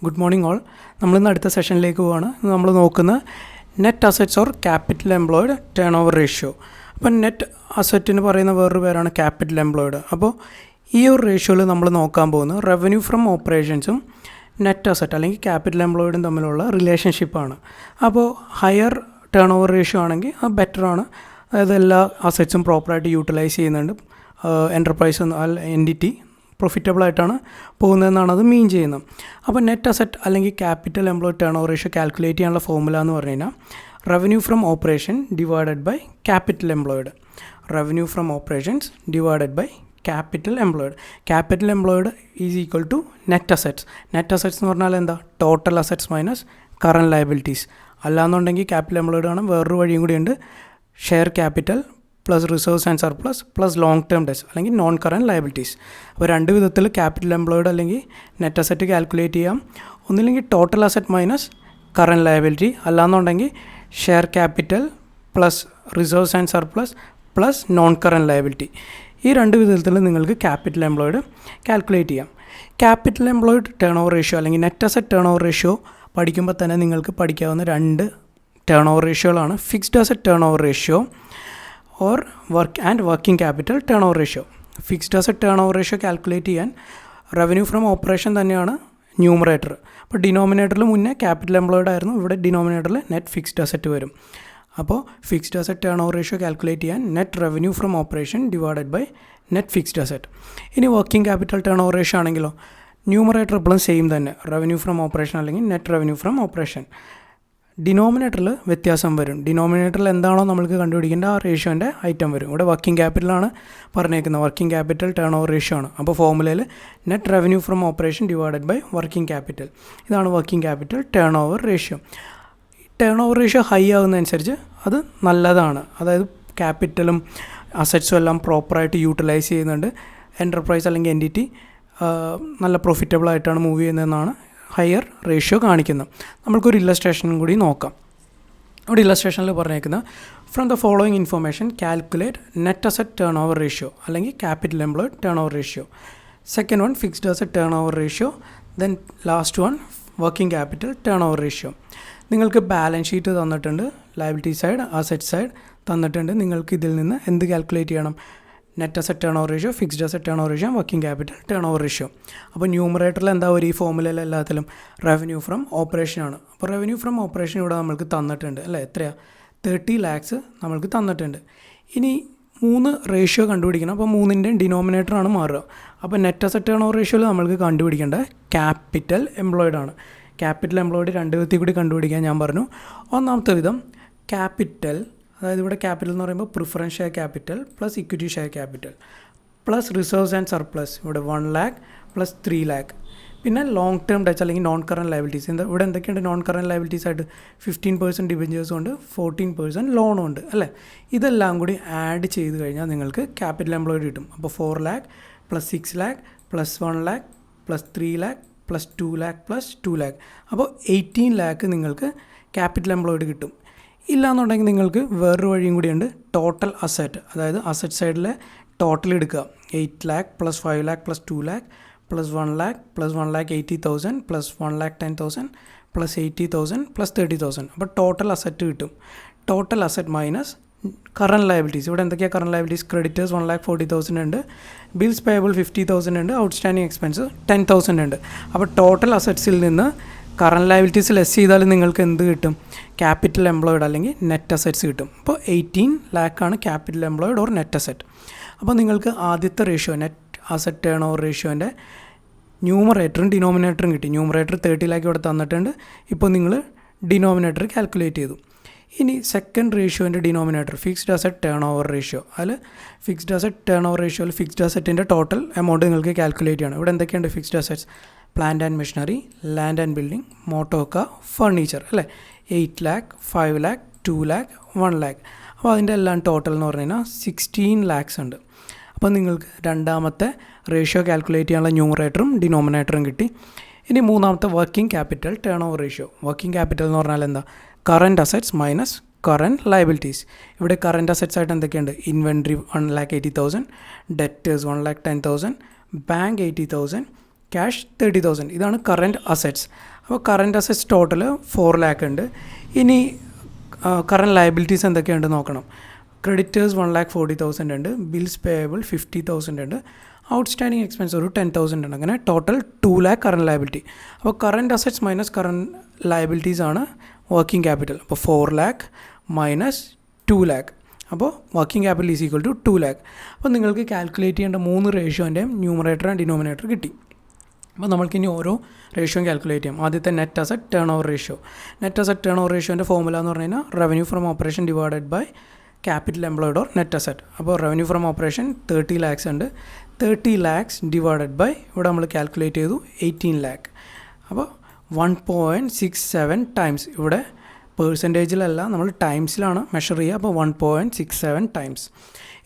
Good morning all. നമ്മളിന്ന് അടുത്ത സെഷനിലേക്ക് പോവാണ്. നമ്മൾ നോക്കുന്ന net assets or capital employed turn over ratio. അപ്പോൾ നെറ്റ് അസറ്റിന് പറയുന്ന വേറൊരു പേരാണ് ക്യാപിറ്റൽ എംപ്ലോയിഡ്. അപ്പോൾ ഈ ഒരു റേഷ്യോയിൽ നമ്മൾ നോക്കാൻ പോകുന്നത് റവന്യൂ ഫ്രം ഓപ്പറേഷൻസും നെറ്റ് അസറ്റ് അല്ലെങ്കിൽ ക്യാപിറ്റൽ എംപ്ലോയിഡും തമ്മിലുള്ള റിലേഷൻഷിപ്പാണ്. അപ്പോൾ ഹയർ ടേൺ ഓവർ റേഷ്യോ ആണെങ്കിൽ അത് ബെറ്ററാണ്. അതായത് എല്ലാ അസറ്റ്സും പ്രോപ്പറായിട്ട് യൂട്ടിലൈസ് ചെയ്യുന്നുണ്ട്. എൻ്റർപ്രൈസ് എൻറ്റിറ്റി പ്രൊഫിറ്റബിളായിട്ടാണ് പോകുന്നതെന്നാണ് അത് മീൻ ചെയ്യുന്നത്. അപ്പോൾ നെറ്റ് അസറ്റ് അല്ലെങ്കിൽ capital employed turn over ratio calculate ചെയ്യാനുള്ള ഫോർമുല എന്ന് പറഞ്ഞു കഴിഞ്ഞാൽ revenue from operation divided by capital employed. Revenue from operations divided by capital employed. Capital employed is equal to net assets. Net assets എന്ന് പറഞ്ഞാൽ എന്താ? Total assets minus current liabilities. അല്ലാന്നുണ്ടെങ്കിൽ capital employed ആണ് വേറൊരു വഴിയും കൂടിയുണ്ട്. Share capital plus reserves and surplus plus long term debts അല്ലെങ്കിൽ non current liabilities. അപ്പോൾ രണ്ട് വിധത്തിൽ ക്യാപിറ്റൽ എംപ്ലോയിഡ് അല്ലെങ്കിൽ നെറ്റ് അസറ്റ് കാൽക്കുലേറ്റ് ചെയ്യാം. ഒന്നില്ലെങ്കിൽ total asset minus current liability, അല്ലാന്നുണ്ടെങ്കിൽ share capital plus reserves and surplus plus non current liability. ഈ രണ്ട് വിധത്തിൽ നിങ്ങൾക്ക് ക്യാപിറ്റൽ എംപ്ലോയിഡ് കാൽക്കുലേറ്റ് ചെയ്യാം. Capital employed turn over ratio അല്ലെങ്കിൽ net asset turn over ratio പഠിക്കുമ്പോൾ തന്നെ നിങ്ങൾക്ക് പഠിക്കാവുന്ന രണ്ട് ടേൺ ഓവർ റേഷ്യോകളാണ് fixed asset turn over ratio or working capital turn over ratio. Fixed asset turn over ratio calculate ചെയ്യാൻ revenue from operation തന്നെയാണ് numerator. അപ്പോൾ ഡിനോമിനേറ്ററിൽ മുന്നേ ക്യാപിറ്റൽ എംപ്ലോയിഡ് ആയിരുന്നു, ഇവിടെ ഡിനോമിനേറ്ററിൽ നെറ്റ് ഫിക്സ്ഡ് അസറ്റ് വരും. അപ്പോൾ fixed asset turn over ratio calculate ചെയ്യാൻ net revenue from operation divided by net fixed asset. ഇനി working capital turn over ratio ആണെങ്കിലോ ന്യൂമറേറ്റർ എപ്പോഴും സെയിം തന്നെ, റവന്യൂ ഫ്രം ഓപ്പറേഷൻ അല്ലെങ്കിൽ നെറ്റ് റവന്യൂ ഫ്രം ഓപ്പറേഷൻ. ഡിനോമിനേറ്ററിൽ വ്യത്യാസം വരും. ഡിനോമിനേറ്ററിൽ എന്താണോ നമ്മൾക്ക് കണ്ടുപിടിക്കേണ്ട ആ റേഷ്യോൻ്റെ ഐറ്റം വരും. ഇവിടെ വർക്കിംഗ് ക്യാപിറ്റലാണ് പറഞ്ഞേക്കുന്നത്, working capital turn over ratio ആണ്. അപ്പോൾ ഫോർമുലയിൽ net revenue from operation divided by working capital. ഇതാണ് working capital turn over ratio. Turn over ratio high ആകുന്നതനുസരിച്ച് അത് നല്ലതാണ്. അതായത് ക്യാപിറ്റലും അസറ്റ്സും എല്ലാം പ്രോപ്പറായിട്ട് യൂട്ടിലൈസ് ചെയ്യുന്നുണ്ട്. എൻ്റർപ്രൈസ് അല്ലെങ്കിൽ എൻറ്റിറ്റി നല്ല പ്രോഫിറ്റബിളായിട്ടാണ് മൂവ് ചെയ്യുന്നതെന്നാണ് ഹയർ റേഷ്യോ കാണിക്കുന്നത്. നമ്മൾക്കൊരു ഇല്ലസ്ട്രേഷനും കൂടി നോക്കാം. അവിടെ ഇല്ലസ്ട്രേഷനിൽ പറഞ്ഞേക്കുന്നത് from the following information calculate net asset turn over ratio അല്ലെങ്കിൽ capital employed turn over ratio. Second one fixed asset turn over ratio. Then last one working capital turn over ratio. നിങ്ങൾക്ക് ബാലൻസ് ഷീറ്റ് തന്നിട്ടുണ്ട്, liability side asset side തന്നിട്ടുണ്ട്. നിങ്ങൾക്ക് ഇതിൽ നിന്ന് എന്ത് calculate ചെയ്യണം? Net asset turn over ratio, fixed asset turn over ratio, working capital turn over ratio. അപ്പോൾ ന്യൂമറേറ്ററിൽ എന്താ ഒരു ഈ ഫോർമുലയിൽ എല്ലാത്തിലും റവന്യൂ ഫ്രം ഓപ്പറേഷനാണ്. അപ്പോൾ റവന്യൂ ഫ്രം ഓപ്പറേഷൻ ഇവിടെ നമ്മൾക്ക് തന്നിട്ടുണ്ട് അല്ലേ? എത്രയാണ്? 30 lakhs നമ്മൾക്ക് തന്നിട്ടുണ്ട്. ഇനി 3 റേഷ്യോ കണ്ടുപിടിക്കണം. അപ്പോൾ 3ൻ്റെയും ഡിനോമിനേറ്ററാണ് മാറുക. അപ്പോൾ നെറ്റ് അസറ്റ് ടേൺ ഓവർ റേഷ്യോയിൽ നമ്മൾക്ക് കണ്ടുപിടിക്കേണ്ടത് ക്യാപിറ്റൽ എംപ്ലോയിഡ് ആണ്. ക്യാപിറ്റൽ എംപ്ലോയിഡ് രണ്ട് വിധത്തിൽ കൂടി കണ്ടുപിടിക്കാൻ ഞാൻ പറഞ്ഞു. ഒന്നാമത്തെ വിധം ക്യാപിറ്റൽ, അതായത് ഇവിടെ ക്യാപിറ്റൽ എന്ന് പറയുമ്പോൾ preference share capital plus equity share capital plus reserves and surplus, ഇവിടെ 1 lakh പ്ലസ് 3 lakh. പിന്നെ ലോങ് ടേം ഡെറ്റ്സ് അല്ലെങ്കിൽ നോൺ കറൻറ്റ് ലയബിലിറ്റീസ്. ഇവിടെ എന്തൊക്കെയുണ്ട്? നോൺ കറൻറ്റ് ലയബിലിറ്റീസ് ആയിട്ട് 15% ഡിബെഞ്ചേഴ്സും ഉണ്ട്, 14% ലോണും ഉണ്ട് അല്ലേ? ഇതെല്ലാം കൂടി ആഡ് ചെയ്ത് കഴിഞ്ഞാൽ നിങ്ങൾക്ക് ക്യാപിറ്റൽ എംപ്ലോയിഡ് കിട്ടും. അപ്പോൾ 4 lakh plus 6 lakh plus 1 lakh plus 3 lakh plus 2 lakh plus 2 lakh. അപ്പോൾ 18 lakh നിങ്ങൾക്ക് ക്യാപിറ്റൽ എംപ്ലോയിഡ് കിട്ടും. ഇല്ലയെന്നുണ്ടെങ്കിൽ നിങ്ങൾക്ക് വേറൊരു വഴിയും കൂടിയുണ്ട്. ടോട്ടൽ അസറ്റ്, അതായത് അസറ്റ് സൈഡിലെ ടോട്ടൽ എടുക്കുക. 8 lakh plus 5 lakh plus 2 lakh plus 1 lakh plus 1,80,000 plus 1,10,000 plus 80,000 plus 30,000. അപ്പോൾ ടോട്ടൽ അസറ്റ് കിട്ടും. Total asset minus current liabilities. ഇവിടെ എന്തൊക്കെയാണ് കറൻറ്റ് ലയബിലിറ്റീസ്? ക്രെഡിറ്റേഴ്സ് 1,40,000 ഉണ്ട്, ബിൽസ് പേയബിൾ 50,000 ഉണ്ട്, ഔട്ട്സ്റ്റാൻഡിങ് എക്സ്പെൻസ് 10,000 ഉണ്ട്. അപ്പോൾ ടോട്ടൽ അസറ്റ്സിൽ നിന്ന് കറൻറ്റ് ലയബിലിറ്റീസ് ലെസ് ചെയ്താൽ നിങ്ങൾക്ക് എന്ത് കിട്ടും? ക്യാപിറ്റൽ എംപ്ലോയിഡ് അല്ലെങ്കിൽ നെറ്റ് അസറ്റ്സ് കിട്ടും. അപ്പോൾ 18 lakh ആണ് capital employed or net asset. അപ്പോൾ നിങ്ങൾക്ക് ആദ്യത്തെ ratio net asset turn over റേഷ്യോൻ്റെ ന്യൂമറേറ്ററും ഡിനോമിനേറ്ററും കിട്ടി. ന്യൂമറേറ്റർ 30 lakh ഇവിടെ തന്നിട്ടുണ്ട്. ഇപ്പോൾ നിങ്ങൾ ഡിനോമിനേറ്റർ കാൽക്കുലേറ്റ് ചെയ്തു. ഇനി സെക്കൻഡ് റേഷ്യോൻ്റെ denominator fixed asset turn over ratio. അതിൽ ഫിക്സ്ഡ് അസറ്റ് ടേൺ ഓവർ റേഷ്യോയിൽ ഫിക്സ്ഡ് അസറ്റിൻ്റെ ടോട്ടൽ എമൗണ്ട് നിങ്ങൾക്ക് കാൽക്കുലേറ്റ് ചെയ്യണം. ഇവിടെ എന്തൊക്കെയുണ്ട് fixed assets? Plant and machinery, land and building, motor car, furniture അല്ലേ? 8 lakh 5 lakh 2 lakh 1 lakh. അപ്പോൾ അതിൻ്റെ എല്ലാം ടോട്ടൽ എന്ന് പറഞ്ഞു കഴിഞ്ഞാൽ 16 lakhs ഉണ്ട്. അപ്പോൾ നിങ്ങൾക്ക് രണ്ടാമത്തെ റേഷ്യോ കാൽക്കുലേറ്റ് ചെയ്യാനുള്ള ന്യൂമറേറ്ററും ഡിനോമിനേറ്ററും കിട്ടി. ഇനി മൂന്നാമത്തെ working capital turn over ratio. Working capital എന്ന് പറഞ്ഞാൽ എന്താ? Current assets minus current liabilities. ഇവിടെ കറൻറ്റ് അസറ്റ്സ് ആയിട്ട് എന്തൊക്കെയുണ്ട്? Inventory 1,80,000, debtors 1,10,000, bank 80,000, cash 30,000. ഇതാണ് കറൻറ്റ് അസറ്റ്സ്. അപ്പോൾ കറൻറ്റ് അസറ്റ്സ് ടോട്ടൽ 4 lakh ഉണ്ട്. ഇനി കറൻറ്റ് ലയബിലിറ്റീസ് എന്തൊക്കെയുണ്ട് നോക്കണം. ക്രെഡിറ്റേഴ്സ് 1,40,000 ഉണ്ട്, ബിൽസ് പേയബിൾ 50,000 ഉണ്ട്, ഔട്ട്സ്റ്റാൻഡിങ് എക്സ്പെൻസ് ഒരു 10,000 ഉണ്ട്. അങ്ങനെ ടോട്ടൽ 2 lakh കറൻറ്റ് ലയബിലിറ്റി. അപ്പോൾ current assets minus current liabilities ആണ് വർക്കിംഗ് ക്യാപിറ്റൽ. അപ്പോൾ 4 lakh മൈനസ് 2 lakh. അപ്പോൾ working capital is equal to 2 lakh. അപ്പോൾ നിങ്ങൾക്ക് കാൽക്കുലേറ്റ് ചെയ്യേണ്ട 3 റേഷ്യോൻ്റെയും ന്യൂമറേറ്റർ ആൻഡ് ഡിനോമിനേറ്റർ കിട്ടി. അപ്പോൾ നമ്മൾക്കിനി ഓരോ റേഷ്യോയും കാൽക്കുലേറ്റ് ചെയ്യാം. ആദ്യത്തെ net asset turn over ratio. Net asset turn over റേഷ്യോൻ്റെ ഫോർമുല എന്ന് പറഞ്ഞു കഴിഞ്ഞാൽ revenue from operation divided by capital employed or net asset. അപ്പോൾ റവന്യൂ ഫ്രം ഓപ്പറേഷൻ 30 lakhs ഉണ്ട്. 30 lakhs ഡിവൈഡഡ് ബൈ ഇവിടെ നമ്മൾ കാൽക്കുലേറ്റ് ചെയ്തു 18 lakh. അപ്പോൾ 1.67 ടൈംസ്. ഇവിടെ പേഴ്സൻറ്റേജിലല്ല, നമ്മൾ ടൈംസിലാണ് മെഷർ ചെയ്യുക. അപ്പോൾ 1.67 ടൈംസ്.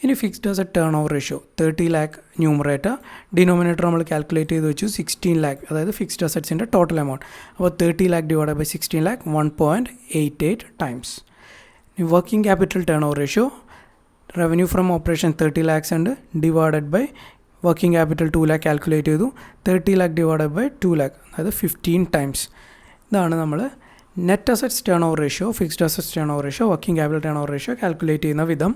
ഇനി fixed asset turn over ratio 30 lakh numerator, denominator നമ്മൾ കാൽക്കുലേറ്റ് ചെയ്ത് വെച്ചു 16 lakh, അതായത് ഫിക്സ്ഡ് അസറ്റ്സിൻ്റെ ടോട്ടൽ എമൗണ്ട്. അപ്പോൾ 30 lakh divide by 16 lakh 1.88 times. ഇനി working capital turn over ratio revenue from operation 30 lakhs ഉണ്ട്, divided by working capital 2 lakh calculate ചെയ്തു. 30 lakh divided by 2 lakh, അതായത് 15 times. ഇതാണ് നമ്മൾ net assets turn over ratio, fixed assets turn over ratio, working capital turn over ratio calculate ചെയ്യുന്ന വിധം.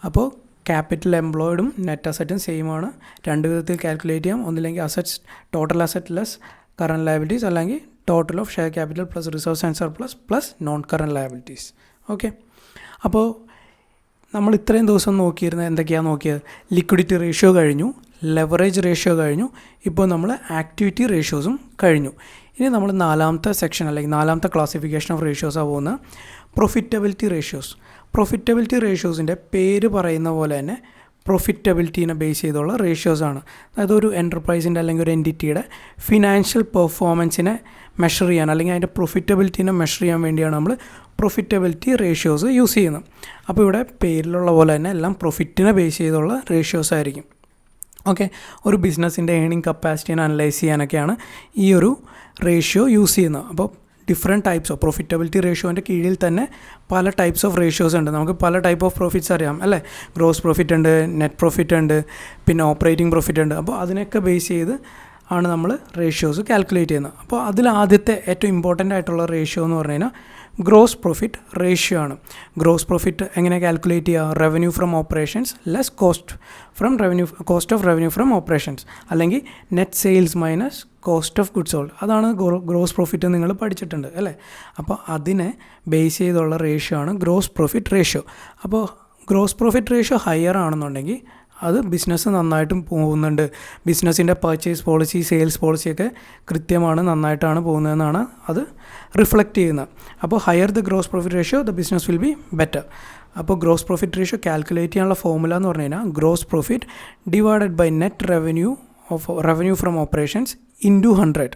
അപ്പോൾ capital എംപ്ലോയിഡും net അസറ്റും സെയിം ആണ്. രണ്ട് വിധത്തിൽ കാൽക്കുലേറ്റ് ചെയ്യാം. ഒന്നില്ലെങ്കിൽ assets total asset less current liabilities, അല്ലെങ്കിൽ total of share capital plus reserves and surplus plus non current liabilities. Okay, അപ്പോൾ നമ്മൾ ഇത്രയും ദിവസം നോക്കിയിരുന്നത് എന്തൊക്കെയാണ് നോക്കിയത്? ലിക്വിഡിറ്റി റേഷ്യോ കഴിഞ്ഞു, ലെവറേജ് റേഷ്യോ കഴിഞ്ഞു, ഇപ്പോൾ നമ്മൾ ആക്ടിവിറ്റി റേഷ്യോസും കഴിഞ്ഞു. ഇനി നമ്മൾ നാലാമത്തെ സെക്ഷൻ അല്ലെങ്കിൽ നാലാമത്തെ ക്ലാസിഫിക്കേഷൻ ഓഫ് റേഷ്യോസാണ് പോകുന്നത്, പ്രൊഫിറ്റബിലിറ്റി റേഷ്യോസ്. പ്രൊഫിറ്റബിലിറ്റി റേഷ്യോസിൻ്റെ പേര് പറയുന്ന പോലെ തന്നെ പ്രൊഫിറ്റബിലിറ്റീനെ ബേസ് ചെയ്തുള്ള റേഷ്യോസാണ്. അതായത് ഒരു എൻ്റർപ്രൈസിൻ്റെ അല്ലെങ്കിൽ ഒരു എൻറ്റിറ്റിയുടെ ഫിനാൻഷ്യൽ പെർഫോമൻസിനെ മെഷർ ചെയ്യാൻ അല്ലെങ്കിൽ അതിൻ്റെ പ്രൊഫിറ്റബിലിറ്റീനെ മെഷർ ചെയ്യാൻ വേണ്ടിയാണ് നമ്മൾ പ്രൊഫിറ്റബിലിറ്റി റേഷ്യോസ് യൂസ് ചെയ്യുന്നത്. അപ്പോൾ ഇവിടെ പേരിലുള്ള പോലെ തന്നെ എല്ലാം പ്രൊഫിറ്റിനെ ബേസ് ചെയ്തുള്ള റേഷ്യോസ് ആയിരിക്കും. ഓക്കെ, ഒരു ബിസിനസ്സിൻ്റെ ഏണിംഗ് കപ്പാസിറ്റിനെ അനലൈസ് ചെയ്യാനൊക്കെയാണ് ഈ ഒരു റേഷ്യോ യൂസ് ചെയ്യുന്നത്. അപ്പോൾ ഡിഫറെൻറ്റ് ടൈപ്സ് ഓഫ് പ്രൊഫിറ്റബിലിറ്റി റേഷ്യോൻ്റെ കീഴിൽ തന്നെ പല ടൈപ്സ് ഓഫ് റേഷ്യോസ് ഉണ്ട്. നമുക്ക് പല ടൈപ്പ് ഓഫ് പ്രോഫിറ്റ്സ് അറിയാം അല്ലേ? ഗ്രോസ് പ്രോഫിറ്റ് ഉണ്ട്, നെറ്റ് പ്രോഫിറ്റ് ഉണ്ട്, പിന്നെ ഓപ്പറേറ്റിംഗ് പ്രോഫിറ്റ് ഉണ്ട്. അപ്പോൾ അതിനൊക്കെ ബേസ് ചെയ്ത് ആണ് നമ്മൾ റേഷ്യോസ് കാൽക്കുലേറ്റ് ചെയ്യുന്നത്. അപ്പോൾ അതിൽ ആദ്യത്തെ ഏറ്റവും ഇമ്പോർട്ടൻ്റ് ആയിട്ടുള്ള റേഷ്യോ എന്ന് പറഞ്ഞു കഴിഞ്ഞാൽ ഗ്രോസ് പ്രോഫിറ്റ് റേഷ്യോ ആണ്. ഗ്രോസ് പ്രോഫിറ്റ് എങ്ങനെ കാൽക്കുലേറ്റ് ചെയ്യുക? Revenue from operations less cost of revenue from operations, അല്ലെങ്കിൽ net sales minus cost of goods sold. അതാണ് ഗ്രോസ് പ്രോഫിറ്റ് നിങ്ങൾ പഠിച്ചിട്ടുണ്ട് അല്ലേ? അപ്പോൾ അതിനെ ബേസ് ചെയ്തുള്ള റേഷ്യോ ആണ് ഗ്രോസ് പ്രോഫിറ്റ് റേഷ്യോ. അപ്പോൾ ഗ്രോസ് പ്രോഫിറ്റ് റേഷ്യോ ഹയർ ആണെന്നുണ്ടെങ്കിൽ അത് ബിസിനസ് നന്നായിട്ടും പോകുന്നുണ്ട്, ബിസിനസ്സിൻ്റെ പർച്ചേസ് പോളിസി സെയിൽസ് പോളിസിയൊക്കെ കൃത്യമാണ്, നന്നായിട്ടാണ് പോകുന്നതെന്നാണ് അത് റിഫ്ലക്റ്റ് ചെയ്യുന്നത്. അപ്പോൾ higher the gross profit ratio the business will be better. അപ്പോൾ ഗ്രോസ് പ്രോഫിറ്റ് റേഷ്യോ കാൽക്കുലേറ്റ് ചെയ്യാനുള്ള ഫോർമുല എന്ന് പറഞ്ഞു കഴിഞ്ഞാൽ gross profit divided by net revenue from operations into 100.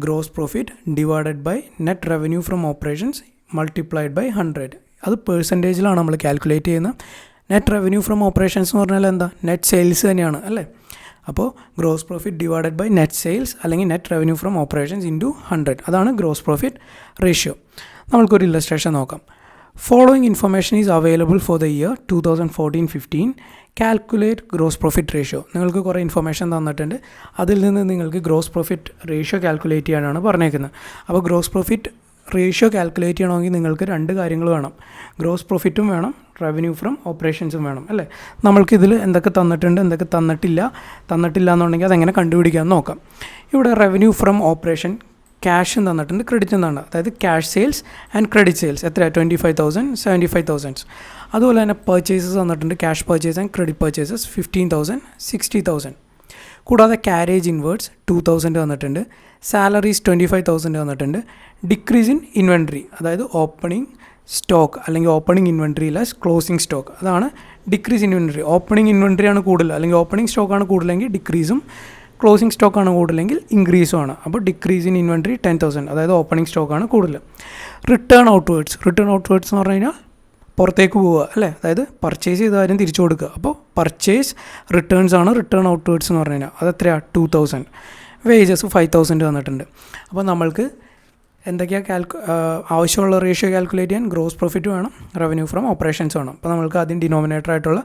Gross profit divided by net revenue from operations multiplied by 100. അത് പേഴ്സൻറ്റേജിലാണ് നമ്മൾ calculate ചെയ്യുന്നത്. Net revenue from operations എന്ന് പറഞ്ഞാൽ എന്താ? നെറ്റ് സെയിൽസ് തന്നെയാണ് അല്ലേ? അപ്പോൾ gross profit divided by net sales അല്ലെങ്കിൽ net revenue from operations into 100. അതാണ് ഗ്രോസ് പ്രോഫിറ്റ് റേഷ്യോ. നമ്മൾക്കൊരു ഇല്ലസ്ട്രേഷൻ നോക്കാം. Following information is available for the year 2014-15. Calculate gross profit ratio. നിങ്ങൾക്ക് കുറേ ഇൻഫർമേഷൻ തന്നിട്ടുണ്ട്, അതിൽ നിന്ന് നിങ്ങൾക്ക് ഗ്രോസ് പ്രോഫിറ്റ് റേഷ്യോ കാൽക്കുലേറ്റ് ചെയ്യാനാണ് പറഞ്ഞേക്കുന്നത്. അപ്പോൾ ഗ്രോസ് പ്രോഫിറ്റ് റേഷ്യോ കാൽക്കുലേറ്റ് ചെയ്യണമെങ്കിൽ നിങ്ങൾക്ക് രണ്ട് കാര്യങ്ങൾ വേണം. ഗ്രോസ് പ്രോഫിറ്റും വേണം, റവന്യൂ ഫ്രം ഓപ്പറേഷൻസും വേണം അല്ലേ? നമ്മൾക്കിതിൽ എന്തൊക്കെ തന്നിട്ടുണ്ട്, എന്തൊക്കെ തന്നിട്ടില്ല എന്നുണ്ടെങ്കിൽ അതെങ്ങനെ കണ്ടുപിടിക്കാമെന്ന് നോക്കാം. ഇവിടെ റവന്യൂ ഫ്രം ഓപ്പറേഷൻ ക്യാഷും തന്നിട്ടുണ്ട്, ക്രെഡിറ്റും തന്നിട്ടുണ്ട്. അതായത് cash sales and credit sales എത്ര? 25,000, 75,000. അതുപോലെ തന്നെ പർച്ചേസസ് തന്നിട്ടുണ്ട്, cash purchase and credit purchases 15,000, 60,000. കൂടാതെ ക്യാരേജ് ഇൻവേർട്സ് 2,000 തന്നിട്ടുണ്ട്, സാലറീസ് 25,000 തന്നിട്ടുണ്ട്, ഡിക്രീസ് ഇൻ ഇൻവെൻട്രി അതായത് ഓപ്പണിംഗ് സ്റ്റോക്ക് അല്ലെങ്കിൽ opening inventory less closing stock, അതാണ് decrease in inventory. Opening inventory ആണ് കൂടുതൽ അല്ലെങ്കിൽ ഓപ്പണിംഗ് സ്റ്റോക്കാണ് കൂടുതലെങ്കിൽ ഡിക്രീസും, ക്ലോസിംഗ് സ്റ്റോക്കാണ് കൂടുതലെങ്കിൽ ഇൻക്രീസും ആണ്. അപ്പോൾ ഡിക്രീസ് ഇൻ ഇൻവെൻട്രി 10,000, അതായത് ഓപ്പണിംഗ് സ്റ്റോക്കാണ് കൂടുതൽ. റിട്ടേൺ ഔട്ട്വേർഡ്സ് എന്ന് പറഞ്ഞു കഴിഞ്ഞാൽ പുറത്തേക്ക് പോവുക അല്ലേ? അതായത് പർച്ചേസ് ചെയ്ത കാര്യം തിരിച്ചു കൊടുക്കുക. അപ്പോൾ പർച്ചേസ് റിട്ടേൺസ് ആണ് റിട്ടേൺ ഔട്ട്വേർഡ്സ് എന്ന് പറഞ്ഞു കഴിഞ്ഞാൽ. അതെത്രയാണ്? 2,000. വേജസ് 5,000 തന്നിട്ടുണ്ട്. അപ്പോൾ നമ്മൾക്ക് എന്തൊക്കെയാണ് ആവശ്യമുള്ള റേഷ്യോ കാൽക്കുലേറ്റ് ചെയ്യാൻ ഗ്രോസ് പ്രോഫിറ്റ് വേണം, റവന്യൂ ഫ്രം ഓപ്പറേഷൻസ് വേണം. അപ്പോൾ നമുക്ക് ആദ്യം ഡിനോമിനേറ്റർ ആയിട്ടുള്ള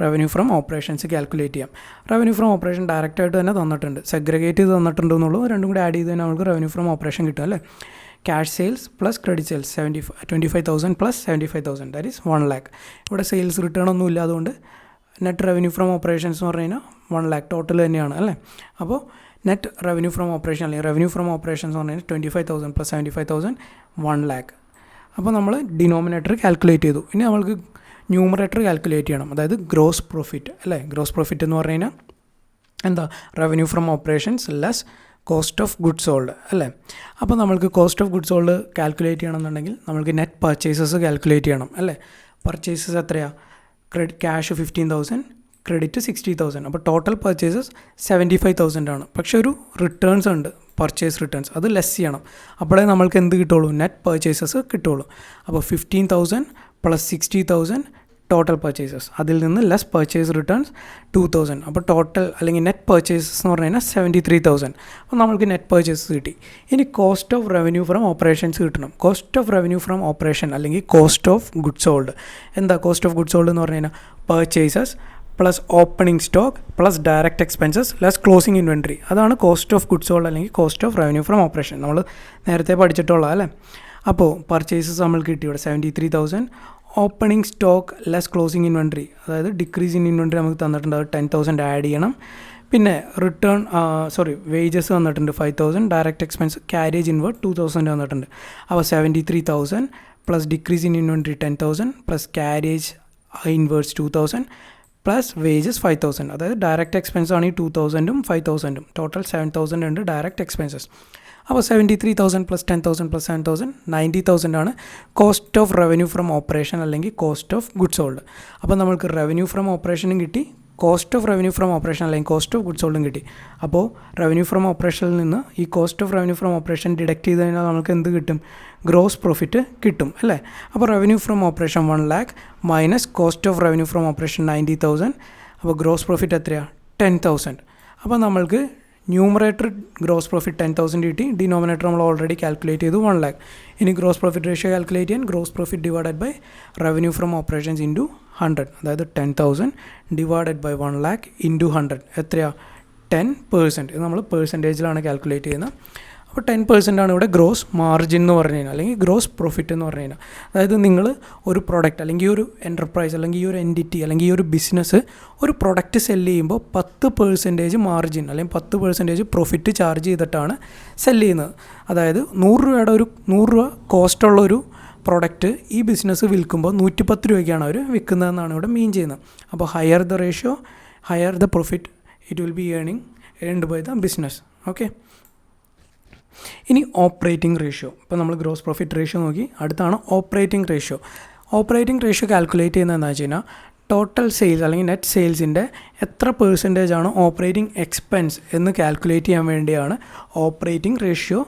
റവന്യൂ ഫ്രം ഓപ്പറേഷൻസ് കാൽക്കുലേറ്റ് ചെയ്യാം. റവന്യൂ ഫ്രം ഓപ്പറേഷൻ ഡയറക്റ്റായിട്ട് തന്നെ തന്നിട്ടുണ്ട്, സെഗ്രിഗേറ്റ് ചെയ്ത് തന്നിട്ടുണ്ട് എന്നുള്ളൂ. രണ്ടും കൂടി ആഡ് ചെയ്ത് തന്നെ നമുക്ക് റവന്യൂ ഫ്രം ഓപ്പറേഷൻ കിട്ടും അല്ലേ. Cash sales plus credit sales 25,000 plus 75,000 that is 1 lakh. ഇവിടെ സെയിൽസ് റിട്ടേൺ ഒന്നും ഇല്ല, അതുകൊണ്ട് നെറ്റ് റവന്യൂ ഫ്രം ഓപ്പറേഷൻസ് എന്ന് പറഞ്ഞു കഴിഞ്ഞാൽ 1 lakh ടോട്ടൽ തന്നെയാണ് അല്ലേ. അപ്പോൾ നെറ്റ് റവന്യൂ ഫ്രം ഓപ്പറേഷൻ അല്ലെങ്കിൽ റവന്യൂ ഫ്രം ഓപ്പറേഷൻസ് എന്ന് പറഞ്ഞാൽ 25,000 പ്ലസ് 75,000 1 lakh. അപ്പോൾ നമ്മൾ ഡിനോമിനേറ്റർ കാൽക്കുലേറ്റ് ചെയ്തു. ഇനി നമ്മൾക്ക് ന്യൂമറേറ്റർ കാൽക്കുലേറ്റ് ചെയ്യണം, അതായത് ഗ്രോസ് പ്രോഫിറ്റ് അല്ലേ. ഗ്രോസ് പ്രോഫിറ്റ് എന്ന് പറഞ്ഞു കഴിഞ്ഞാൽ എന്താ, revenue from operations less cost of goods sold അല്ലേ. അപ്പോൾ നമ്മൾക്ക് cost of goods sold calculate ചെയ്യണമെന്നുണ്ടെങ്കിൽ നമ്മൾക്ക് നെറ്റ് പർച്ചേസസ് കാൽക്കുലേറ്റ് ചെയ്യണം അല്ലേ. പർച്ചേസസ് എത്രയാണ്, ക്യാഷ് 15,000, ക്രെഡിറ്റ് 60,000. അപ്പോൾ ടോട്ടൽ പർച്ചേസസ് 75,000 ആണ്. പക്ഷെ ഒരു റിട്ടേൺസ് ഉണ്ട്, പർച്ചേസ് റിട്ടേൺസ്, അത് ലെസ് ചെയ്യണം. അപ്പോഴേ നമ്മൾക്ക് എന്ത് കിട്ടുള്ളൂ, നെറ്റ് പർച്ചേസസ് കിട്ടുള്ളൂ. അപ്പോൾ 15,000 പ്ലസ് 60,000 ടോട്ടൽ പർച്ചേസസ്, അതിൽ നിന്ന് ലെസ് പർച്ചേസ് റിട്ടേൺസ് 2,000. അപ്പോൾ ടോട്ടൽ അല്ലെങ്കിൽ നെറ്റ് പർച്ചേസസ് എന്ന് പറഞ്ഞു കഴിഞ്ഞാൽ 73,000. അപ്പോൾ നമ്മൾക്ക് നെറ്റ് പർച്ചേസസ് കിട്ടി. ഇനി cost of revenue from operations കിട്ടണം. Cost of revenue from operation അല്ലെങ്കിൽ കോസ്റ്റ് ഓഫ് ഗുഡ്സ് സോൾഡ്. എന്താ കോസ്റ്റ് ഓഫ് ഗുഡ്സ് സോൾഡ് എന്ന് പറഞ്ഞു കഴിഞ്ഞാൽ purchases plus opening stock plus direct expenses less closing inventory. അതാണ് കോസ്റ്റ് ഓഫ് ഗുഡ്സ് സോൾഡ് അല്ലെങ്കിൽ cost of revenue from operation. നമ്മൾ നേരത്തെ പഠിച്ചിട്ടുള്ള അല്ലേ. അപ്പോൾ പർച്ചേസസ് നമ്മൾ കിട്ടി ഇവിടെ 73,000. Opening stock less closing inventory, അതായത് ഡിക്രീസ് ഇൻ ഇൻവെൻട്രി നമുക്ക് തന്നിട്ടുണ്ട്, അത് 10,000 ആഡ് ചെയ്യണം. പിന്നെ വേജസ് തന്നിട്ടുണ്ട് 5,000, ഡയറക്റ്റ് എക്സ്പെൻസ് ക്യാരേജ് ഇൻവേർട്ട് 2,000 തന്നിട്ടുണ്ട്. അപ്പോൾ 73,000 plus decrease in inventory 10,000 plus carriage inwards 2,000 plus wages 5,000. അതായത് ഡയറക്റ്റ് എക്സ്പെൻസ് ആണ് ഈ 2,000ഉം 5,000ഉം, ടോട്ടൽ 7,000 ഉണ്ട് ഡയറക്റ്റ് എക്സ്പെൻസസ്. അപ്പോൾ 73,000 പ്ലസ് 10,000 പ്ലസ് 7,000 90,000 ആണ് cost of revenue from operation അല്ലെങ്കിൽ കോസ്റ്റ് ഓഫ് ഗുഡ്സ് സോൾഡ്. അപ്പോൾ നമുക്ക് റവന്യൂ ഫ്രം ഓപ്പറേഷനും കിട്ടി, cost of revenue from operation അല്ലെങ്കിൽ കോസ്റ്റ് ഓഫ് ഗുഡ്സ് സോൾഡും കിട്ടി. അപ്പോൾ റവന്യൂ ഫ്രം ഓപ്പറേഷനിൽ നിന്ന് ഈ cost of revenue from operation deduct ചെയ്ത് കഴിഞ്ഞാൽ നമുക്ക് എന്ത് കിട്ടും, ഗ്രോസ് പ്രോഫിറ്റ് കിട്ടും അല്ലേ. അപ്പോൾ revenue from operation 1 lakh minus cost of revenue from operation 90,000. അപ്പോൾ ഗ്രോസ് പ്രോഫിറ്റ് എത്രയാണ്, 10,000. അപ്പോൾ നമ്മൾക്ക് ന്യൂമറേറ്റർ ഗ്രോസ് പ്രോഫിറ്റ് 10,000 കിട്ടി, ഡിനോമിനേറ്റർ നമ്മൾ ഓൾറെഡി കാൽക്കുലേറ്റ് ചെയ്തു 1 lakh. ഇനി ഗ്രോസ് പ്രോഫിറ്റ് റേഷ്യോ കാൽക്കുലേറ്റ് ചെയ്യാൻ gross profit divided by revenue from operations into 100, അതായത് 10,000 ഡിവൈഡഡ് ബൈ 1 lakh ഇൻറ്റു 100 എത്രയാണ്, 10%. ഇത് നമ്മൾ പെർസെൻറ്റേജിലാണ് കാൽക്കുലേറ്റ് ചെയ്യുന്നത്. അപ്പോൾ 10% ആണ് ഇവിടെ ഗ്രോസ് മാർജിൻ എന്ന് പറഞ്ഞു കഴിഞ്ഞാൽ, അല്ലെങ്കിൽ ഗ്രോസ് പ്രോഫിറ്റ് എന്ന് പറഞ്ഞു കഴിഞ്ഞാൽ. അതായത് നിങ്ങൾ ഒരു പ്രൊഡക്റ്റ് അല്ലെങ്കിൽ ഈ ഒരു എൻ്റർപ്രൈസ് അല്ലെങ്കിൽ ഈ ഒരു എൻറ്റിറ്റി അല്ലെങ്കിൽ ഈ ഒരു ബിസിനസ് ഒരു പ്രൊഡക്റ്റ് സെല്ല് ചെയ്യുമ്പോൾ 10% മാർജിൻ അല്ലെങ്കിൽ 10% പ്രോഫിറ്റ് ചാർജ് ചെയ്തിട്ടാണ് സെല്ല് ചെയ്യുന്നത്. അതായത് 100 രൂപ കോസ്റ്റുള്ള ഒരു പ്രൊഡക്റ്റ് ഈ ബിസിനസ് വിൽക്കുമ്പോൾ 110 രൂപയ്ക്കാണ് അവർ വിൽക്കുന്നതെന്നാണ് ഇവിടെ മീൻ ചെയ്യുന്നത്. അപ്പോൾ higher the ratio higher the profit it will be earned by the business. Okay, ഇനി ഓപ്പറേറ്റിംഗ് റേഷ്യോ. ഇപ്പോൾ നമ്മൾ ഗ്രോസ് പ്രോഫിറ്റ് റേഷ്യോ നോക്കി, അടുത്താണ് operating ratio. Operating ratio calculate ചെയ്യുന്നതെന്ന് വെച്ച് കഴിഞ്ഞാൽ ടോട്ടൽ സെയിൽസ് അല്ലെങ്കിൽ നെറ്റ് സെയിൽസിൻ്റെ എത്ര പെർസെൻറ്റേജാണ് ഓപ്പറേറ്റിംഗ് എക്സ്പെൻസ് എന്ന് കാൽക്കുലേറ്റ് ചെയ്യാൻ വേണ്ടിയാണ് ഓപ്പറേറ്റിംഗ് റേഷ്യോ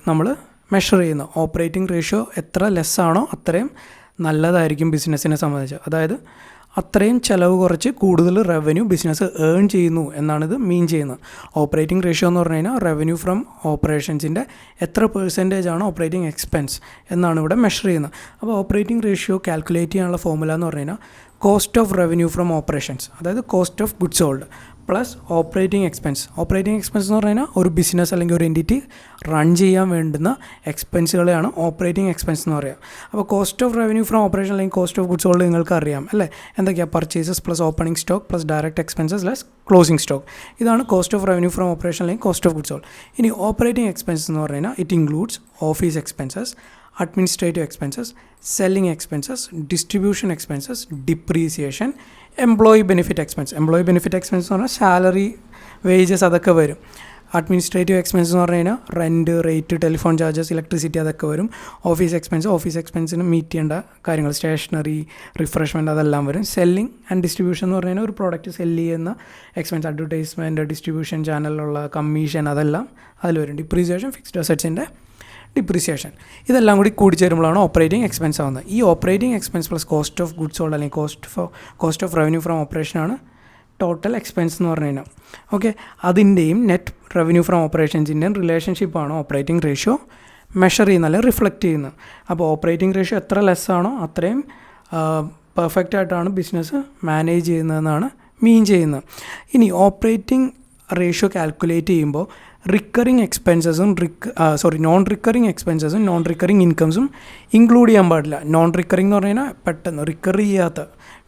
നമ്മൾ മെഷർ ചെയ്യുന്നത്. ഓപ്പറേറ്റിംഗ് റേഷ്യോ എത്ര ലെസ്സാണോ അത്രയും നല്ലതായിരിക്കും ബിസിനസ്സിനെ സംബന്ധിച്ച്. അതായത് അത്രയും ചിലവ് കുറച്ച് കൂടുതൽ റവന്യൂ ബിസിനസ് ഏൺ ചെയ്യുന്നു എന്നാണിത് മീൻ ചെയ്യുന്നത്. ഓപ്പറേറ്റിംഗ് റേഷ്യോ എന്ന് പറഞ്ഞു കഴിഞ്ഞാൽ റവന്യൂ ഫ്രം ഓപ്പറേഷൻസിൻ്റെ എത്ര പെർസെൻറ്റേജാണ് ഓപ്പറേറ്റിംഗ് എക്സ്പെൻസ് എന്നാണ് ഇവിടെ മെഷർ ചെയ്യുന്നത്. അപ്പോൾ ഓപ്പറേറ്റിംഗ് റേഷ്യോ കാൽക്കുലേറ്റ് ചെയ്യാനുള്ള ഫോർമുല എന്ന് പറഞ്ഞു കഴിഞ്ഞാൽ cost of revenue from operations, അതായത് cost of goods sold plus operating expense. Operating expense എന്ന് പറഞ്ഞു കഴിഞ്ഞാൽ ഒരു ബിസിനസ് അല്ലെങ്കിൽ ഒരു എൻറ്റിറ്റി റൺ ചെയ്യാൻ വേണ്ടുന്ന എക്സ്പെൻസുകളെയാണ് ഓപ്പറേറ്റിംഗ് എക്സ്പെൻസ് എന്ന് പറയുക. അപ്പോൾ cost of revenue from operation അല്ലെങ്കിൽ കോസ്റ്റ് ഓഫ് ഗുഡ്സ് സോൾഡ് നിങ്ങൾക്ക് അറിയാം അല്ലേ. എന്തൊക്കെയാണ്, purchases plus opening stock plus direct expenses less closing stock. ഇതാണ് cost of revenue from operation അല്ലെങ്കിൽ കോസ്റ്റ് ഓഫ് ഗുഡ്സ് സോൾഡ്. ഇനി ഓപ്പറേറ്റിംഗ് എക്സ്പെൻസ് എന്ന് പറഞ്ഞു കഴിഞ്ഞാൽ it includes office expenses, administrative expenses, selling expenses, distribution expenses, depreciation, employee benefit expense. Employee benefit expense എന്ന് പറഞ്ഞാൽ salary, wages അതൊക്കെ വരും. അഡ്മിനിസ്ട്രേറ്റീവ് എക്സ്പെൻസ് എന്ന് പറഞ്ഞു കഴിഞ്ഞാൽ rent, rate, telephone charges, electricity അതൊക്കെ വരും. ഓഫീസ് എക്സ്പെൻസിന് മീറ്റ് ചെയ്യേണ്ട കാര്യങ്ങൾ, സ്റ്റേഷനറി, റിഫ്രഷ്മെൻറ്റ് അതെല്ലാം വരും. സെല്ലിംഗ് ആൻഡ് ഡിസ്ട്രിബ്യൂഷൻ എന്ന് പറഞ്ഞു കഴിഞ്ഞാൽ ഒരു പ്രോഡക്റ്റ് സെല്ല് ചെയ്യുന്ന എക്സ്പെൻസ്, അഡ്വർടൈസ്മെൻറ്റ്, ഡിസ്ട്രിബ്യൂഷൻ ചാനലിലുള്ള കമ്മീഷൻ അതെല്ലാം അതിൽ വരും. ഡിപ്രീസിയേഷൻ, ഫിക്സ്ഡ് അസറ്റ്സിൻ്റെ ഡിപ്രീസിയേഷൻ, ഇതെല്ലാം കൂടി കൂടിച്ചേരുമ്പോഴാണ് ഓപ്പറേറ്റിംഗ് എക്സ്പെൻസ് ആവുന്നത്. ഈ operating expense plus cost of goods sold അല്ലെങ്കിൽ കോസ്റ്റ് ഓഫ് റവന്യൂ ഫ്രം ഓപ്പറേഷനാണ് ടോട്ടൽ എക്സ്പെൻസ് എന്ന് പറഞ്ഞു കഴിഞ്ഞാൽ. ഓക്കെ, അതിൻ്റെയും നെറ്റ് റവന്യൂ ഫ്രം ഓപ്പറേഷൻസിൻ്റെയും റിലേഷൻഷിപ്പാണ് ഓപ്പറേറ്റിംഗ് റേഷ്യോ മെഷർ ചെയ്യുന്നത് അല്ലെങ്കിൽ റിഫ്ലക്റ്റ് ചെയ്യുന്നത്. അപ്പോൾ ഓപ്പറേറ്റിംഗ് റേഷ്യോ എത്ര ലെസ്സാണോ അത്രയും പെർഫെക്റ്റ് ആയിട്ടാണ് ബിസിനസ് മാനേജ് ചെയ്യുന്നതെന്നാണ് മീൻ ചെയ്യുന്നത്. ഇനി ഓപ്പറേറ്റിംഗ് റേഷ്യോ കാൽക്കുലേറ്റ് ചെയ്യുമ്പോൾ റിക്കറിങ് എക്സ്പെൻസസും നോൺ റിക്കറിങ് എക്സ്പെൻസസും നോൺ റിക്കറിങ് ഇൻകംസും ഇൻക്ലൂഡ് ചെയ്യാൻ പാടില്ല. നോൺ റിക്കറിങ് എന്ന് പറഞ്ഞു കഴിഞ്ഞാൽ പെട്ടെന്ന് റിക്കർ ചെയ്യാത്ത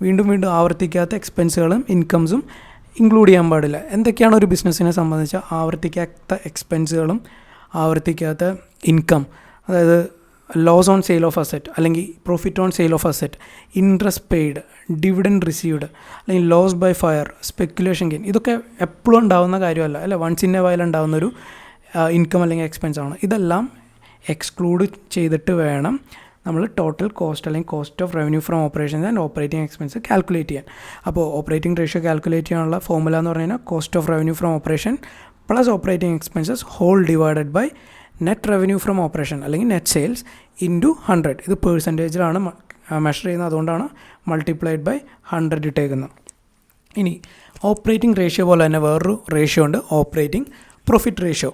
വീണ്ടും വീണ്ടും ആവർത്തിക്കാത്ത എക്സ്പെൻസുകളും ഇൻകംസും ഇൻക്ലൂഡ് ചെയ്യാൻ പാടില്ല. എന്തൊക്കെയാണ് ഒരു ബിസിനസ്സിനെ സംബന്ധിച്ച് ആവർത്തിക്കാത്ത എക്സ്പെൻസുകളും ആവർത്തിക്കാത്ത ഇൻകം, അതായത് loss on sale of asset അല്ലെങ്കിൽ profit on sale of asset, interest paid, dividend received, അല്ലെങ്കിൽ loss by fire, speculation gain. ഇതൊക്കെ എപ്പോഴും ഉണ്ടാകുന്ന കാര്യമല്ല അല്ലേ, വൺസ് ഇൻ എ വൈൽ ഉണ്ടാകുന്നൊരു ഇൻകം അല്ലെങ്കിൽ എക്സ്പെൻസ് ആണ്. ഇതെല്ലാം എക്സ്ക്ലൂഡ് ചെയ്തിട്ട് വേണം നമ്മൾ ടോട്ടൽ കോസ്റ്റ് അല്ലെങ്കിൽ cost of revenue from operations and operating expense calculate ചെയ്യാൻ. അപ്പോൾ ഓപ്പറേറ്റിംഗ് റേഷ്യോ കാൽക്കുലേറ്റ് ചെയ്യാനുള്ള ഫോർമുല എന്ന് പറഞ്ഞു കഴിഞ്ഞാൽ cost of revenue from operation plus operating expenses whole divided by net revenue from operation അല്ലെങ്കിൽ നെറ്റ് സെയിൽസ് ഇൻറ്റു 100. ഇത് പേഴ്സൻറ്റേജിലാണ് measure ചെയ്യുന്നത്, അതുകൊണ്ടാണ് മൾട്ടിപ്ലൈഡ് ബൈ 100 ഇട്ടേക്കുന്നത്. ഇനി ഓപ്പറേറ്റിംഗ് റേഷ്യോ പോലെ തന്നെ വേറൊരു റേഷ്യോ ഉണ്ട്, operating profit ratio.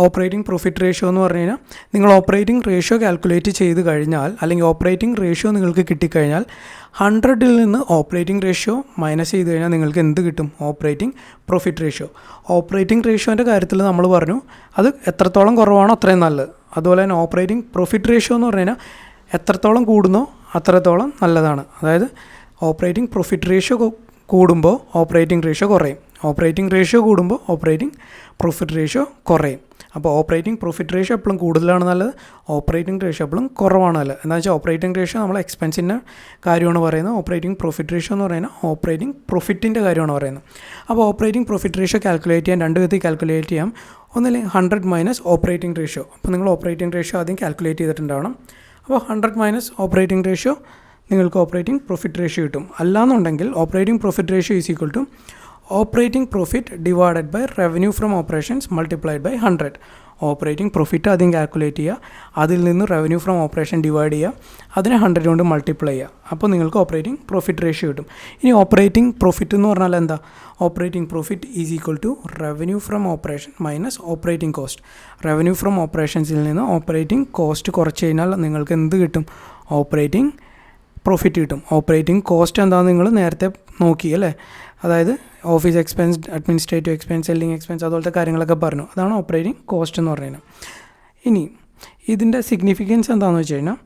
Operating profit ratio എന്ന് പറഞ്ഞു കഴിഞ്ഞാൽ നിങ്ങൾ ഓപ്പറേറ്റിംഗ് റേഷ്യോ കാൽക്കുലേറ്റ് ചെയ്ത് കഴിഞ്ഞാൽ അല്ലെങ്കിൽ ഓപ്പറേറ്റിംഗ് റേഷ്യോ നിങ്ങൾക്ക് കിട്ടിക്കഴിഞ്ഞാൽ 100ൽ നിന്ന് ഓപ്പറേറ്റിംഗ് റേഷ്യോ മൈനസ് ചെയ്ത് കഴിഞ്ഞാൽ നിങ്ങൾക്ക് എന്ത് കിട്ടും? Operating profit ratio. ഓപ്പറേറ്റിംഗ് റേഷ്യോൻ്റെ കാര്യത്തിൽ നമ്മൾ പറഞ്ഞു അത് എത്രത്തോളം കുറവാണോ അത്രയും നല്ലത്. അതുപോലെ തന്നെ ഓപ്പറേറ്റിംഗ് പ്രോഫിറ്റ് റേഷ്യോ എന്ന് പറഞ്ഞു കഴിഞ്ഞാൽ എത്രത്തോളം കൂടുന്നോ അത്രത്തോളം നല്ലതാണ്. അതായത് ഓപ്പറേറ്റിംഗ് പ്രോഫിറ്റ് റേഷ്യോ കൂടുമ്പോൾ ഓപ്പറേറ്റിംഗ് റേഷ്യോ കുറയും, ഓപ്പറേറ്റിംഗ് റേഷ്യോ കൂടുമ്പോൾ ഓപ്പറേറ്റിംഗ് പ്രോഫിറ്റ് റേഷ്യോ കുറയും. അപ്പോൾ ഓപ്പറേറ്റിംഗ് പ്രോഫിറ്റ് റേഷ്യോ എപ്പോഴും കൂടുതലാണ് നല്ലത്, ഓപ്പറേറ്റിംഗ് റേഷ്യോ എപ്പോഴും കുറവാണ് നല്ലത്. എന്താ വെച്ചാൽ ഓപ്പറേറ്റിംഗ് റേഷ്യോ നമ്മൾ എക്സ്പെൻസിൻ്റെ കാര്യമാണ് പറയുന്നത്, ഓപ്പറേറ്റിംഗ് പ്രോഫിറ്റ് റേഷ്യോ എന്ന് പറയുന്നത് ഓപ്പറേറ്റിംഗ് പ്രോഫിറ്റിൻ്റെ കാര്യമാണ് പറയുന്നത്. അപ്പോൾ ഓപ്പറേറ്റിംഗ് പ്രോഫിറ്റ് റേഷ്യോ കാൽക്കുലേറ്റ് ചെയ്യാൻ രണ്ട് വിധത്തിൽ കാൽക്കുലേറ്റ് ചെയ്യാം. ഒന്നില്ലെങ്കിൽ 100 മൈനസ് ഓപ്പറേറ്റിംഗ് റേഷ്യോ. അപ്പോൾ നിങ്ങൾ ഓപ്പറേറ്റിംഗ് റേഷ്യോ ആദ്യം കാൽക്കുലേറ്റ് ചെയ്തിട്ടുണ്ടാവണം. അപ്പോൾ 100 മൈനസ് ഓപ്പറേറ്റിംഗ് റേഷ്യോ നിങ്ങൾക്ക് ഓപ്പറേറ്റിംഗ് പ്രോഫിറ്റ് റേഷ്യോ കിട്ടും. അല്ലാന്നുണ്ടെങ്കിൽ operating profit ratio is equal to operating profit divided by revenue from operations multiplied by 100. Operating profit ആദ്യം കാൽക്കുലേറ്റ് ചെയ്യുക, അതിൽ നിന്ന് റവന്യൂ ഫ്രം ഓപ്പറേഷൻ ഡിവൈഡ് ചെയ്യുക, അതിനെ 100 കൊണ്ട് മൾട്ടിപ്ലൈ ചെയ്യുക. അപ്പോൾ നിങ്ങൾക്ക് ഓപ്പറേറ്റിംഗ് പ്രോഫിറ്റ് റേഷ്യോ കിട്ടും. ഇനി ഓപ്പറേറ്റിംഗ് പ്രോഫിറ്റ് എന്ന് പറഞ്ഞാൽ എന്താ? Operating profit is equal to revenue from operation minus operating cost. Revenue from ഓപ്പറേഷൻസിൽ നിന്ന് ഓപ്പറേറ്റിംഗ് കോസ്റ്റ് കുറച്ച് കഴിഞ്ഞാൽ നിങ്ങൾക്ക് എന്ത് കിട്ടും? ഓപ്പറേറ്റിംഗ് പ്രോഫിറ്റ് കിട്ടും. ഓപ്പറേറ്റിംഗ് കോസ്റ്റ് എന്താണെന്ന് നിങ്ങൾ നേരത്തെ നോക്കി അല്ലേ, അതായത് office expense, administrative expense, selling expense, അതുപോലത്തെ കാര്യങ്ങളൊക്കെ പറഞ്ഞു. അതാണ് ഓപ്പറേറ്റിംഗ് കോസ്റ്റ് എന്ന് പറയുന്നത്. ഇനി ഇതിൻ്റെ സിഗ്നിഫിക്കൻസ് എന്താണെന്ന് വെച്ച് കഴിഞ്ഞാൽ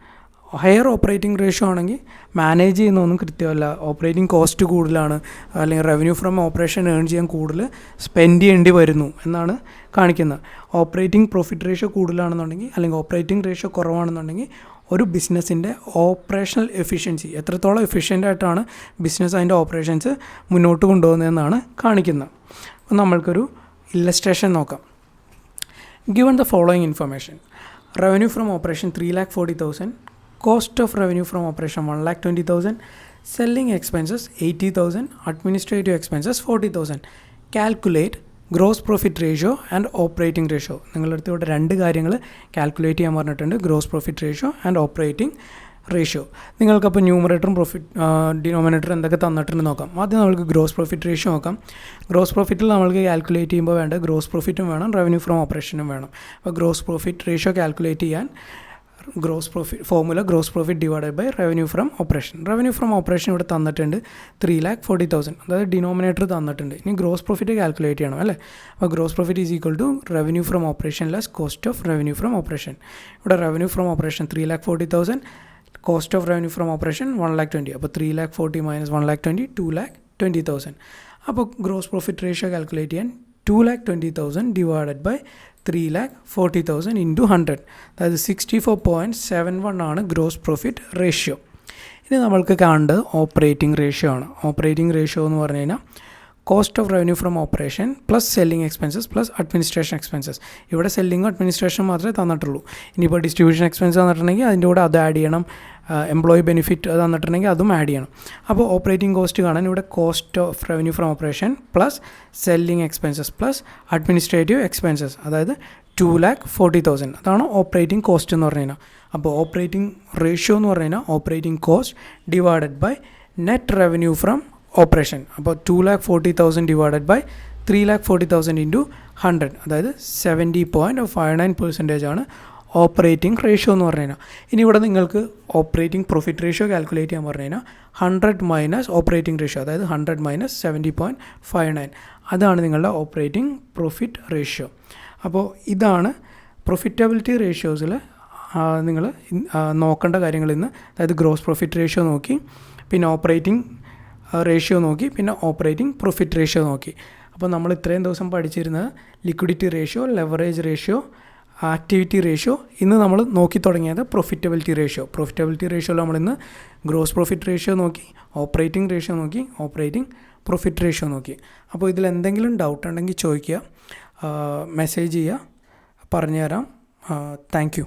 ഹയർ ഓപ്പറേറ്റിംഗ് റേഷ്യോ ആണെങ്കിൽ മാനേജ് ചെയ്യുന്നതൊന്നും കൃത്യമല്ല, ഓപ്പറേറ്റിംഗ് കോസ്റ്റ് കൂടുതലാണ് അല്ലെങ്കിൽ റവന്യൂ ഫ്രം ഓപ്പറേഷൻ ഏൺ ചെയ്യാൻ കൂടുതൽ സ്പെൻഡ് ചെയ്യേണ്ടി വരുന്നു എന്നാണ് കാണിക്കുന്നത്. ഓപ്പറേറ്റിംഗ് പ്രോഫിറ്റ് റേഷ്യോ കൂടുതലാണെന്നുണ്ടെങ്കിൽ അല്ലെങ്കിൽ ഓപ്പറേറ്റിംഗ് റേഷ്യോ കുറവാണെന്നുണ്ടെങ്കിൽ ഒരു ബിസിനസ്സിൻ്റെ ഓപ്പറേഷണൽ എഫിഷ്യൻസി എത്രത്തോളം എഫിഷ്യൻ്റായിട്ടാണ് ബിസിനസ് അതിൻ്റെ ഓപ്പറേഷൻസ് മുന്നോട്ട് കൊണ്ടുപോകുന്നതെന്നാണ് കാണിക്കുന്നത്. അപ്പോൾ നമ്മൾക്കൊരു ഇല്ലസ്ട്രേഷൻ നോക്കാം. Given the following information: revenue from operation 3,40,000, cost of revenue from operation 1,20,000, selling expenses 80,000, administrative expenses 40,000. Calculate gross profit ratio and operating ratio. നിങ്ങളുടെ അടുത്ത് ഇവിടെ രണ്ട് കാര്യങ്ങൾ കാൽക്കുലേറ്റ് ചെയ്യാൻ പറഞ്ഞിട്ടുണ്ട്, gross profit ratio and operating ratio. നിങ്ങൾക്കപ്പോൾ ന്യൂമറേറ്ററും ഡിനോമിനേറ്ററും എന്തൊക്കെ തന്നിട്ടുണ്ട് നോക്കാം. ആദ്യം നമുക്ക് ഗ്രോസ് പ്രോഫിറ്റ് റേഷ്യോ നോക്കാം. ഗ്രോസ് പ്രോഫിറ്റിൽ നമ്മൾക്ക് കാൽക്കുലേറ്റ് ചെയ്യുമ്പോൾ വേണ്ട ഗ്രോസ് പ്രോഫിറ്റും വേണം, റവന്യൂ ഫ്രം ഓപ്പറേഷനും വേണം. അപ്പോൾ ഗ്രോസ് പ്രോഫിറ്റ് റേഷ്യോ കാൽക്കുലേറ്റ് ചെയ്യാൻ gross profit formula gross profit divided by revenue from operation. Revenue from operation ഇവിടെ തന്നിട്ടുണ്ട് 3,40,000, അതായത് ഡിനോമിനേറ്റർ തന്നിട്ടുണ്ട്. ഇനി ഗ്രോസ് പ്രോഫിറ്റ് കാൽക്കുലേറ്റ് ചെയ്യണം അല്ലേ. അപ്പോൾ gross profit is equal to revenue from operation less cost of revenue from operation. ഇവിടെ revenue from operation 3,40,000, cost of revenue from operation 1,20,000. അപ്പോൾ 3,40,000 മൈനസ് 1,20,000 2,20,000. അപ്പോൾ ഗ്രോസ് പ്രോഫിറ്റ് റേഷ്യോ കാൽക്കുലേറ്റ് ചെയ്യാൻ 2,20,000 divided by 3,40,000 into 100, അതായത് 64.71 ആണ് gross profit ratio. ഇനി നമ്മൾക്ക് കാണേണ്ടത് operating ratio ആണ്. ഓപ്പറേറ്റിംഗ് റേഷ്യോ എന്ന് പറഞ്ഞു കഴിഞ്ഞാൽ cost of revenue from operation plus selling expenses plus administration expenses. ഇവിടെ സെല്ലിംഗും അഡ്മിനിസ്ട്രേഷൻ മാത്രമേ തന്നിട്ടുള്ളൂ. ഇനിയിപ്പോൾ ഡിസ്ട്രിബ്യൂഷൻ എക്സ്പെൻസ് തന്നിട്ടുണ്ടെങ്കിൽ അതിൻ്റെ കൂടെ അത് ആഡ് ചെയ്യണം, എംപ്ലോയി ബെനിഫിറ്റ് തന്നിട്ടുണ്ടെങ്കിൽ അതും ആഡ് ചെയ്യണം. അപ്പോൾ ഓപ്പറേറ്റിംഗ് കോസ്റ്റ് കാണാൻ ഇവിടെ cost of revenue from operation plus selling expenses plus administrative expenses, അതായത് 2,40,000. അതാണ് ഓപ്പറേറ്റിംഗ് കോസ്റ്റ് എന്ന് പറഞ്ഞു കഴിഞ്ഞാൽ. അപ്പോൾ ഓപ്പറേറ്റിംഗ് റേഷ്യോ എന്ന് പറഞ്ഞു കഴിഞ്ഞാൽ operating cost divided by net revenue from operation. അപ്പോൾ 2,40,000 ഡിവൈഡഡ് ബൈ 3,40,000 ഇൻറ്റു 100, അതായത് 70.59% ആണ് ഓപ്പറേറ്റിംഗ് റേഷ്യോ എന്ന് പറഞ്ഞു കഴിഞ്ഞാൽ. ഇനി ഇവിടെ നിങ്ങൾക്ക് ഓപ്പറേറ്റിംഗ് പ്രോഫിറ്റ് റേഷ്യോ കാൽക്കുലേറ്റ് ചെയ്യാൻ പറഞ്ഞു കഴിഞ്ഞാൽ 100 മൈനസ് ഓപ്പറേറ്റിംഗ് റേഷ്യോ, അതായത് 100 മൈനസ് 70.59, അതാണ് നിങ്ങളുടെ ഓപ്പറേറ്റിംഗ് പ്രോഫിറ്റ് റേഷ്യോ. അപ്പോൾ ഇതാണ് പ്രൊഫിറ്റബിലിറ്റി റേഷ്യോസിൽ നിങ്ങൾ നോക്കേണ്ട കാര്യങ്ങൾ ഇന്ന്. അതായത് ഗ്രോസ് പ്രോഫിറ്റ് റേഷ്യോ നോക്കി, പിന്നെ ഓപ്പറേറ്റിംഗ് റേഷ്യോ നോക്കി, പിന്നെ ഓപ്പറേറ്റിംഗ് പ്രോഫിറ്റ് റേഷ്യോ നോക്കി. അപ്പോൾ നമ്മൾ ഇത്രയും ദിവസം പഠിച്ചിരുന്നത് liquidity ratio, leverage ratio, activity ratio. ഇന്ന് നമ്മൾ നോക്കി തുടങ്ങിയത് പ്രൊഫിറ്റബിലിറ്റി റേഷ്യോ. പ്രൊഫിറ്റബിലിറ്റി റേഷ്യോയിൽ നമ്മളിന്ന് ഗ്രോസ് പ്രോഫിറ്റ് റേഷ്യോ നോക്കി, ഓപ്പറേറ്റിംഗ് റേഷ്യോ നോക്കി, ഓപ്പറേറ്റിംഗ് പ്രോഫിറ്റ് റേഷ്യോ നോക്കി. അപ്പോൾ ഇതിൽ എന്തെങ്കിലും ഡൗട്ട് ഉണ്ടെങ്കിൽ ചോദിക്കുക, മെസ്സേജ് ചെയ്യുക, പറഞ്ഞുതരാം. Thank you.